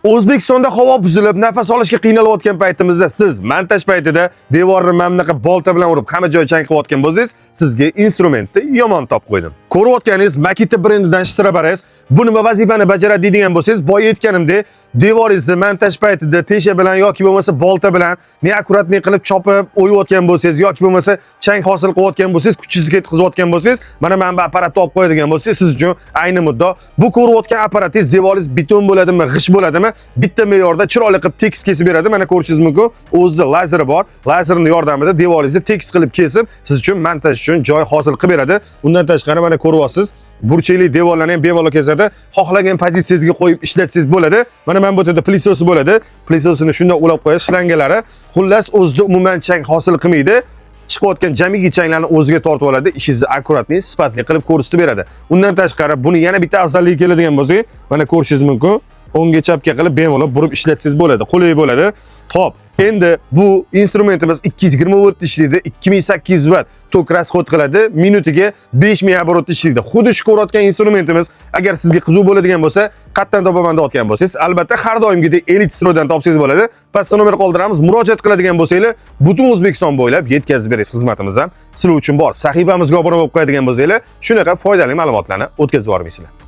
O'zbekistonda havo buzilib, nafas olishga qiynalayotgan paytimizda siz montaj paytida devorni mana bunaqa bolta bilan urib, hamma joy chanqayotgan bo'lsangiz, sizga instrumentni yomon topib qo'ydim. Ko'rayotganingiz Makita brendidan Strabares. Bu nima vazifani bajaradi deydigan bo'lsangiz, boya aytganimdek, devoringizni montaj paytida tesha bilan yoki bo'lmasa bolta bilan neakkuratlik qilib chopib o'yayotgan bo'lsangiz yoki bo'lmasa chang hosil qilayotgan bo'lsangiz, kuchingizni ketkazayotgan bo'lsangiz, mana bu apparatni olib qo'yadigan bo'lsangiz, siz uchun ayni muddo. Bu ko'rayotgan apparatingiz devoringiz beton bo'ladimi, g'ish bo'ladimi, bitta me'yorda chiroyli qilib tekis kesib beradi. Mana ko'rishingiz mumkin. O'zida lazeri bor. Lazerning yordamida devoringizni tekis qilib kesib, siz uchun montaj uchun joy hosil qilib beradi. Undan tashqari mana ko'ryapsiz, burchakli devorlarni ham bemalol kesadi. Xohlagan pozitsiyangizga qo'yib ishlatsangiz bo'ladi. Mana bu yerda plisosi bo'ladi. Plisosini shunday ulab qo'yish shlangalari. Xullas o'zida umuman chang hosil qilmaydi. Chiqayotgan jamiki changlarni o'ziga tortib oladi. Ishingizni akkuratli, sifatli qilib ko'rsatib beradi. Undan tashqari buni yana bitta afzalligi keladigan bo'lsa, mana ko'rishingiz mumkin. O'ngga chapga qilib bemalol burib ishlatsangiz bo'ladi. Qulay bo'ladi. Xo'p, endi bu instrumentimiz 220 volt ishlaydi, 2800 watt tok расход qiladi, minutiga 5000 оборот ishlaydi. Xuddi shu ko'rayotgan instrumentimiz agar sizga qiziq bo'ladigan bo'lsa, qayerdan topaman deyotgan bo'lsangiz, albatta har doimgidek Elite Stroydan topsangiz bo'ladi. Pastda nomer qoldiramiz. Murojaat qiladigan bo'lsanglar, butun O'zbekiston bo'ylab yetkazib beramiz. Xizmatimiz ham sizlar uchun bor. Sahifamizga obuna bo'lib qo'yadigan bo'lsanglar, shunaqa foydali ma'lumotlarni o'tkazib yubormaysizlar.